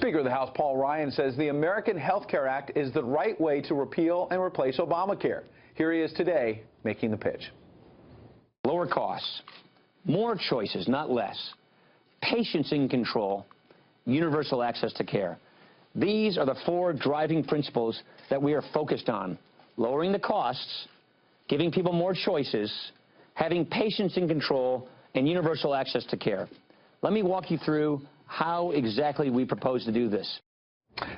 Speaker of the House Paul Ryan says the American Health Care Act is the right way to repeal and replace Obamacare. Here he is today making the pitch. Lower costs, more choices, not less, patients in control, universal access to care. These are the four driving principles that we are focused on: lowering the costs, giving people more choices, having patients in control, and universal access to care. Let me walk you through how exactly we propose to do this.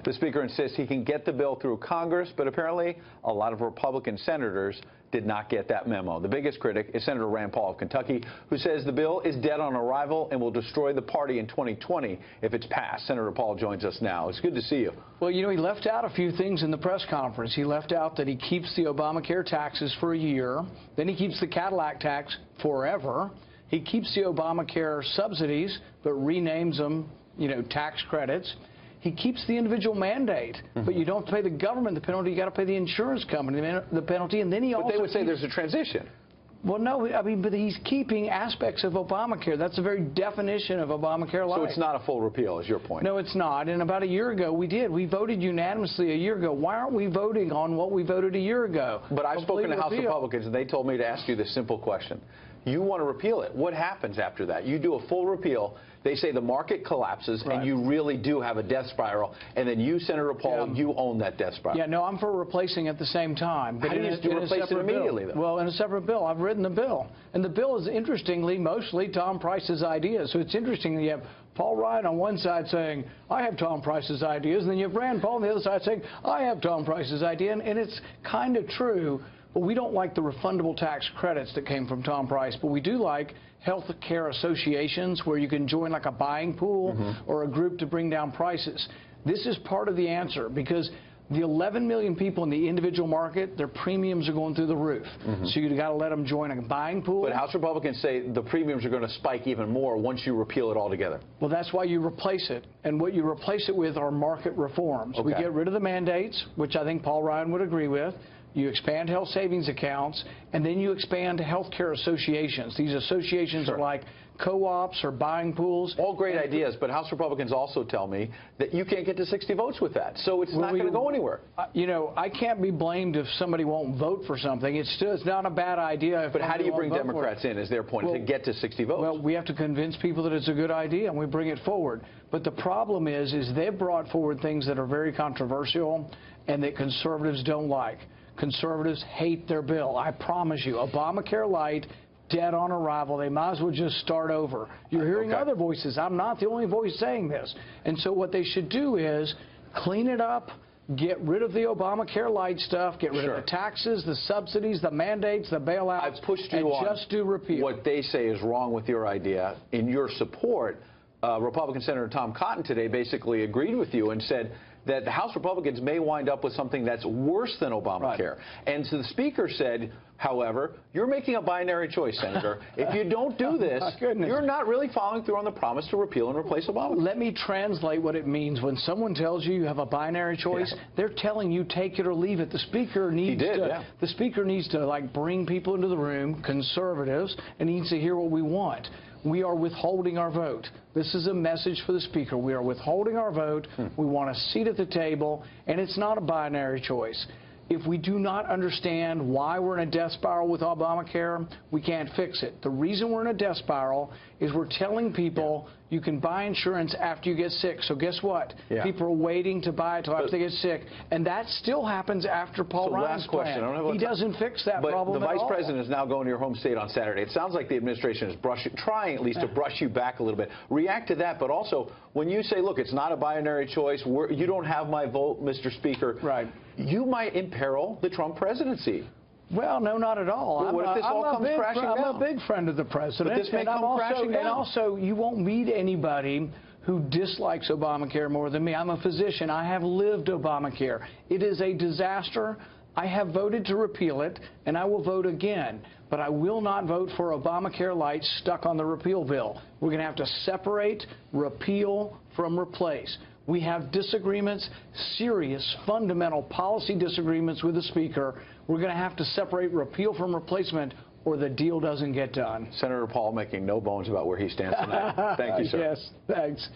The Speaker insists he can get the bill through Congress, but apparently a lot of Republican senators did not get that memo. The biggest critic is Senator Rand Paul of Kentucky, who says the bill is dead on arrival and will destroy the party in 2020 if it's passed. Senator Paul joins us now. It's good to see you. Well, you know, he left out a few things in the press conference. He left out that he keeps the Obamacare taxes for a year, then he keeps the Cadillac tax forever. He keeps the Obamacare subsidies, but renames them, you know, tax credits. He keeps the individual mandate, but you don't pay the government the penalty. You got to pay the insurance company the penalty, and then he also. But they would say there's a transition. Well, no, I mean, but he's keeping aspects of Obamacare. That's the very definition of Obamacare Light. So it's not a full repeal, is your point? No, it's not. And about a year ago, we did. We voted unanimously a year ago. Why aren't we voting on what we voted a year ago? But I've spoken to House Republicans, and they told me to ask you this simple question. You want to repeal it. What happens after that? You do a full repeal. They say the market collapses, and you really do have a death spiral. And then you, Senator Paul, you own that death spiral. Yeah, no, I'm for replacing at the same time. But how do you replace it immediately, though? Well, in a separate bill. I've written the bill. And the bill is, interestingly, mostly Tom Price's ideas. So it's interesting that you have Paul Ryan on one side saying, I have Tom Price's ideas, and then you have Rand Paul on the other side saying, I have Tom Price's idea. And it's kind of true. But we don't like the refundable tax credits that came from Tom Price, but we do like health care associations where you can join like a buying pool or a group to bring down prices. This is part of the answer because the 11 million people in the individual market, their premiums are going through the roof. So you've got to let them join a buying pool. But House Republicans say the premiums are going to spike even more once you repeal it altogether. Well, that's why you replace it. And what you replace it with are market reforms. We get rid of the mandates, which I think Paul Ryan would agree with. You expand health savings accounts, and then you expand health care associations. These associations are like co-ops or buying pools. All great ideas, but House Republicans also tell me that you can't get to 60 votes with that, so it's not going to go anywhere. You know, I can't be blamed if somebody won't vote for something. It's not a bad idea. But how do you bring Democrats in, is their point, to get to 60 votes? Well, we have to convince people that it's a good idea, and we bring it forward. But the problem is they've brought forward things that are very controversial and that conservatives don't like. Conservatives hate their bill. I promise you, Obamacare Light, dead on arrival. They might as well just start over. You're hearing other voices. I'm not the only voice saying this. And so what they should do is clean it up, get rid of the Obamacare Light stuff, get rid of the taxes, the subsidies, the mandates, the bailouts, I've pushed you on just do repeal. What they say is wrong with your idea. In your support, Republican Senator Tom Cotton today basically agreed with you and said that the House Republicans may wind up with something that's worse than Obamacare. And so the Speaker said, however, you're making a binary choice, Senator. If you don't do this, you're not really following through on the promise to repeal and replace Obamacare. Let me translate what it means. When someone tells you you have a binary choice, they're telling you take it or leave it. The Speaker needs the Speaker needs to like bring people into the room, conservatives, and needs to hear what we want. We are withholding our vote. This is a message for the Speaker. We are withholding our vote. We want a seat at the table, and it's not a binary choice. If we do not understand why we're in a death spiral with Obamacare, we can't fix it. The reason we're in a death spiral is we're telling people you can buy insurance after you get sick. So guess what? People are waiting to buy it until after they get sick. And that still happens after Paul Ryan's plan. He doesn't fix that problem at all. But the Vice President is now going to your home state on Saturday. It sounds like the administration is trying at least to brush you back a little bit. React to that, but also when you say, look, it's not a binary choice, you don't have my vote, Mr. Speaker, you might imperil the Trump presidency. Well, no, not at all. Well, what if this all comes crashing down? I'm a big friend of the president. But this may come crashing down. And also, you won't meet anybody who dislikes Obamacare more than me. I'm a physician. I have lived Obamacare. It is a disaster. I have voted to repeal it, and I will vote again. But I will not vote for Obamacare Light stuck on the repeal bill. We're going to have to separate repeal from replace. We have disagreements, serious, fundamental policy disagreements with the Speaker. We're going to have to separate repeal from replacement, or the deal doesn't get done. Senator Paul making no bones about where he stands tonight. Thank you, sir. Yes, thanks.